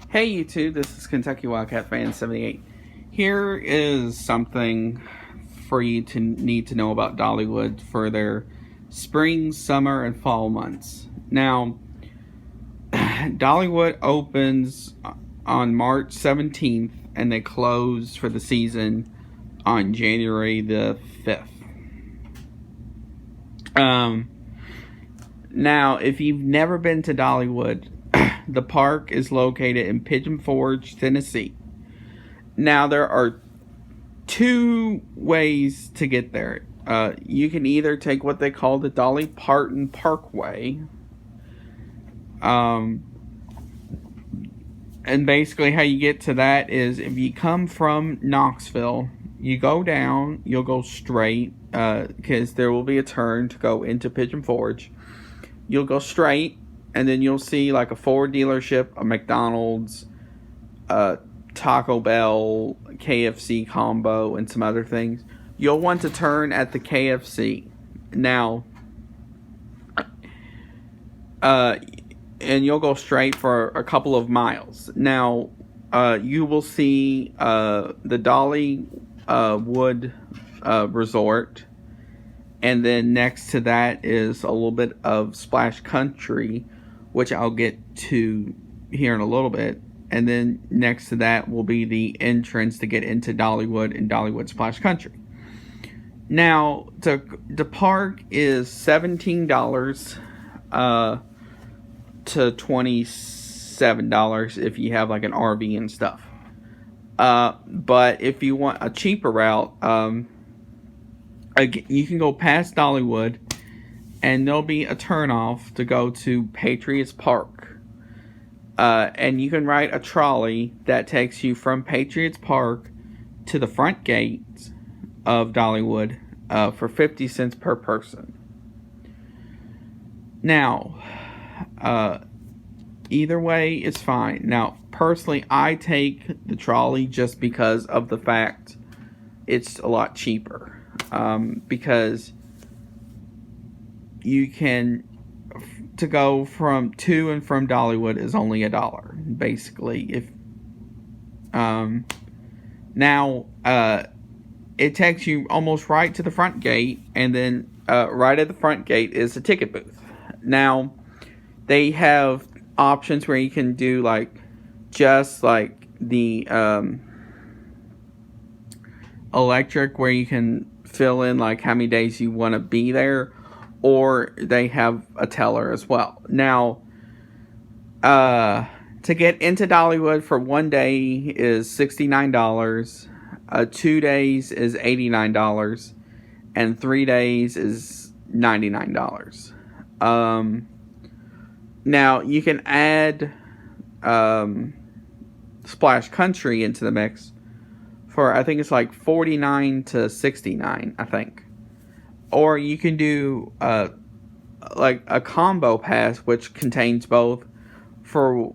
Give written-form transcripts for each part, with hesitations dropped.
Hey YouTube, this is Kentucky Wildcat Fan 78. Here is something for you to need to know about Dollywood for their spring, summer, and fall months. Now, Dollywood opens on March 17th and they close for the season on January the 5th. Now, if you've never been to Dollywood, the park is located in Pigeon Forge, Tennessee. Now, there are two ways to get there. You can either take what they call the Dolly Parton Parkway. And basically how you get to that is if you come from Knoxville, you go down, you'll go straight, because there will be a turn to go into Pigeon Forge. You'll go straight, and then you'll see like a Ford dealership, a McDonald's, Taco Bell, KFC combo, and some other things. You'll want to turn at the KFC. Now, and you'll go straight for a couple of miles. Now, you will see the Dollywood Resort. And then next to that is a little bit of Splash Country, which I'll get to here in a little bit. And then next to that will be the entrance to get into Dollywood and Dollywood Splash Country. Now, the park is $17 to $27 if you have like an RV and stuff. But if you want a cheaper route, you can go past Dollywood, and there'll be a turnoff to go to Patriots Park. And you can ride a trolley that takes you from Patriots Park to the front gate of Dollywood for 50 cents per person. Now, either way is fine. Now, personally, I take the trolley just because of the fact it's a lot cheaper. Because you can to go from to and from Dollywood is only $1 basically. If now it takes you almost right to the front gate, and then right at the front gate is a ticket booth. Now they have options where you can do like just like the electric, where you can fill in like how many days you want to be there, or they have a teller as well. Now, to get into Dollywood for 1 day is $69, 2 days is $89, and 3 days is $99. Now you can add Splash Country into the mix for, I think it's like $49 to $69, I think. Or you can do like a combo pass, which contains both. For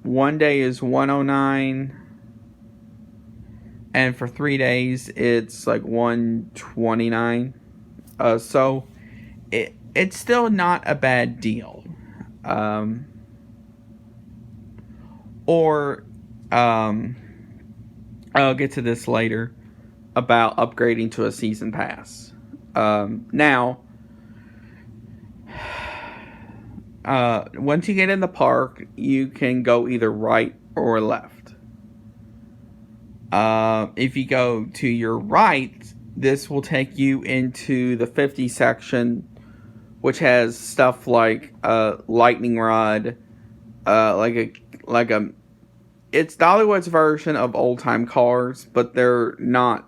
1 day is $109, and for 3 days it's like $129. So it's still not a bad deal. I'll get to this later about upgrading to a season pass. Now, once you get in the park, you can go either right or left. If you go to your right, this will take you into the 50 section, which has stuff like a lightning rod, it's Dollywood's version of old time cars, but they're not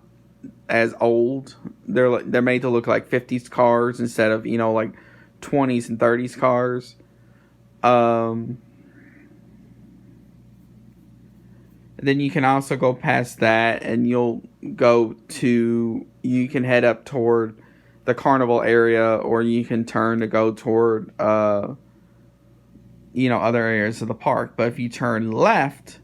as old. They're made to look like 50s cars instead of, like 20s and 30s cars. Then you can also go past that, and you can head up toward the carnival area, or you can turn to go toward other areas of the park. But if you turn left,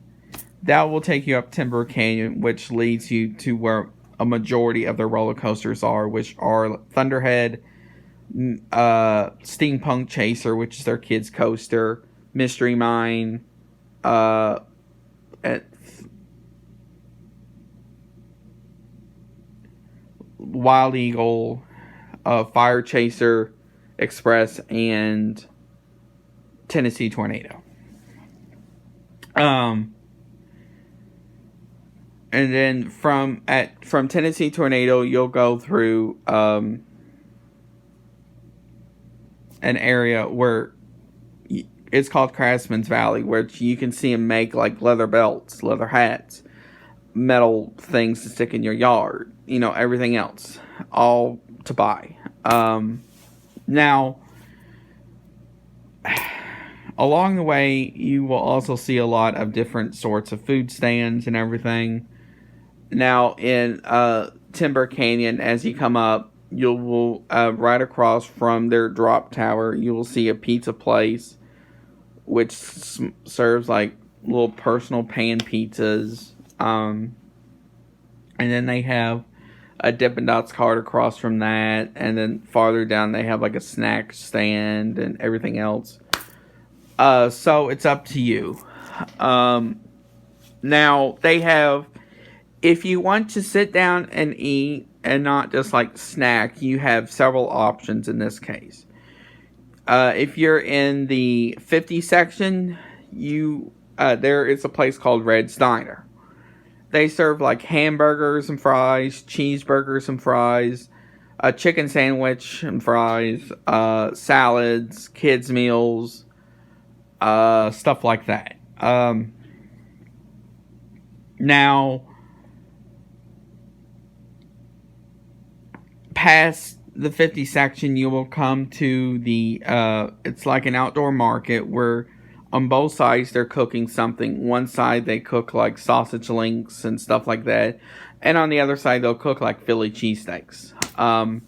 that will take you up Timber Canyon, which leads you to where a majority of their roller coasters are, which are Thunderhead, Steampunk Chaser, which is their kids coaster, Mystery Mine, at Wild Eagle, Fire Chaser Express, and Tennessee Tornado. And then from Tennessee Tornado, you'll go through an area where it's called Craftsman's Valley, where you can see them make like leather belts, leather hats, metal things to stick in your yard, everything else, all to buy. Now, along the way, you will also see a lot of different sorts of food stands and everything. Now, in Timber Canyon, as you come up, you will right across from their drop tower, you will see a pizza place, which serves like little personal pan pizzas. And then they have a Dippin' Dots cart across from that, and then farther down they have like a snack stand and everything else. So it's up to you. Now they have, if you want to sit down and eat and not just like snack, you have several options in this case. If you're in the 50 section, there is a place called Red Steiner. They serve like hamburgers and fries, cheeseburgers and fries, a chicken sandwich and fries, salads, kids meals, stuff like that. Now, past the 50 section, you will come to the, it's like an outdoor market where on both sides they're cooking something. One side they cook like sausage links and stuff like that. And on the other side they'll cook like Philly cheesesteaks. And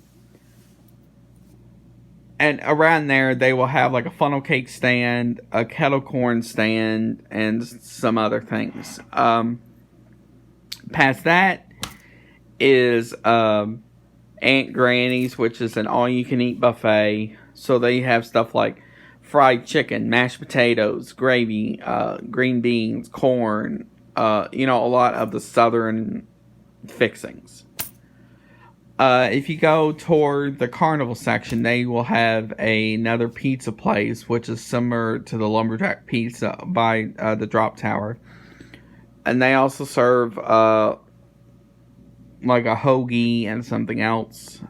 around there they will have like a funnel cake stand, a kettle corn stand, and some other things. Past that is Aunt Granny's, which is an all-you-can-eat buffet. So they have stuff like fried chicken, mashed potatoes, gravy, green beans, corn, a lot of the southern fixings. If you go toward the carnival section, they will have another pizza place, which is similar to the Lumberjack Pizza by the Drop Tower. And they also serve like a hoagie and something else.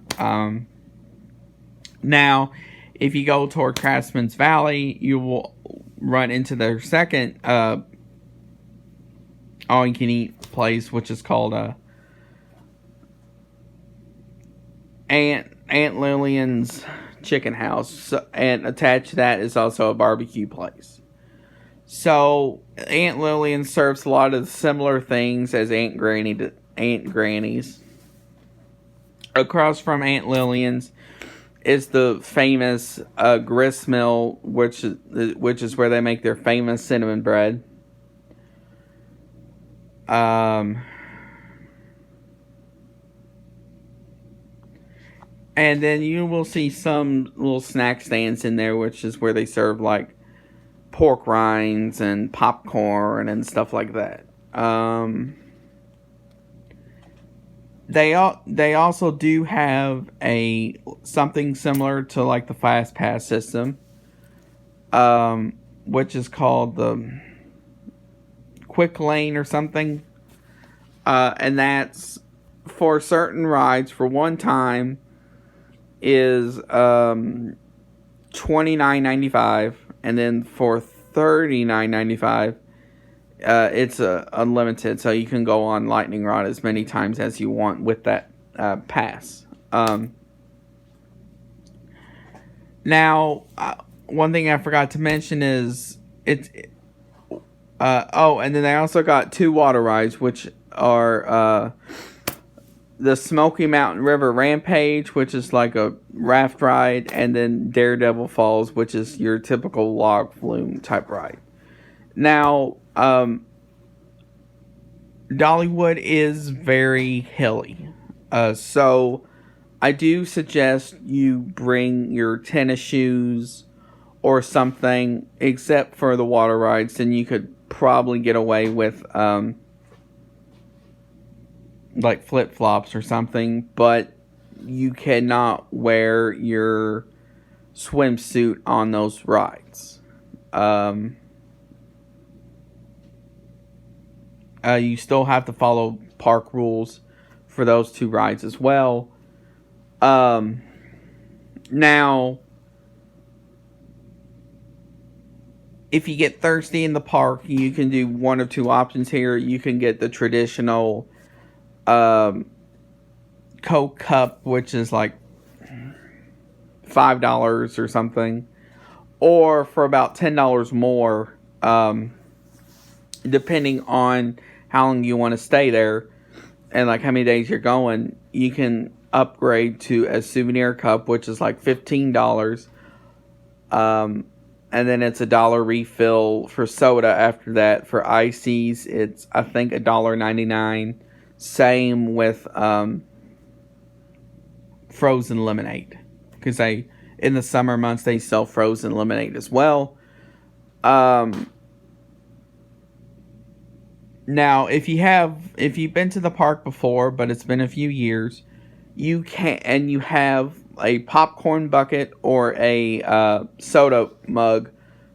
Now, if you go toward Craftsman's Valley, you will run into their second all-you-can-eat place, which is called Aunt Lillian's Chicken House. And attached to that is also a barbecue place. So, Aunt Lillian serves a lot of similar things as Aunt Granny's. Across from Aunt Lillian's is the famous grist mill, which is where they make their famous cinnamon bread. And then you will see some little snack stands in there, which is where they serve like pork rinds and popcorn and stuff like that. They also do have something similar to like the Fast Pass system, which is called the Quick Lane or something, and that's for certain rides for one time is $29.95, and then for $39.95. It's unlimited, so you can go on Lightning Rod as many times as you want with that pass. Now, one thing I forgot to mention is and then they also got two water rides, which are the Smoky Mountain River Rampage, which is like a raft ride, and then Daredevil Falls, which is your typical log flume type ride. Now, Dollywood is very hilly. So I do suggest you bring your tennis shoes or something, except for the water rides. Then you could probably get away with like flip-flops or something, but you cannot wear your swimsuit on those rides. You still have to follow park rules for those two rides as well. Now, if you get thirsty in the park, you can do one of two options here. You can get the traditional Coke cup, which is like $5 or something, or for about $10 more, depending on how long you want to stay there and like how many days you're going, you can upgrade to a souvenir cup, which is like $15. And then it's $1 refill for soda after that. For ices, it's, I think, $1.99. Same with frozen lemonade. Because in the summer months, they sell frozen lemonade as well. Now, if you've been to the park before, but it's been a few years, you have a popcorn bucket or a soda mug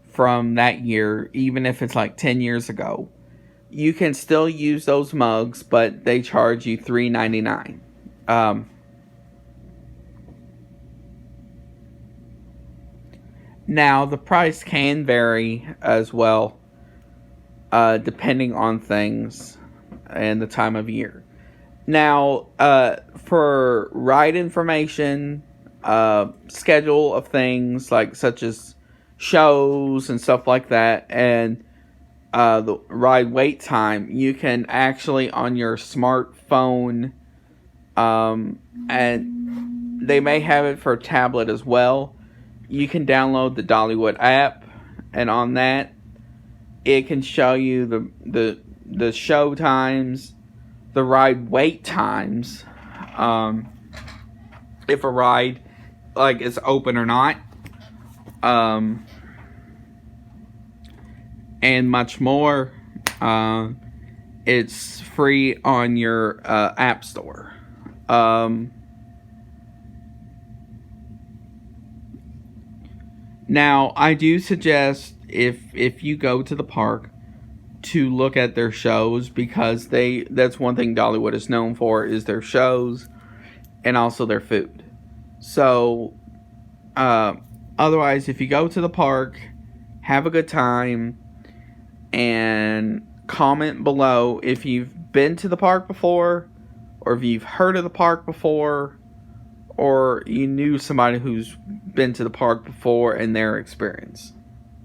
from that year, even if it's like 10 years ago, you can still use those mugs, but they charge you $3.99. Now, the price can vary as well, depending on things and the time of year. Now, for ride information, schedule of things such as shows and stuff like that, and the ride wait time, you can actually on your smartphone, and they may have it for a tablet as well. You can download the Dollywood app, and on that, it can show you the show times, the ride wait times, if a ride is open or not, and much more. It's free on your app store. Now, I do suggest if you go to the park to look at their shows, because that's one thing Dollywood is known for, is their shows and also their food. So, otherwise, if you go to the park, have a good time, and comment below if you've been to the park before, or if you've heard of the park before, or you knew somebody who's been to the park before and their experience.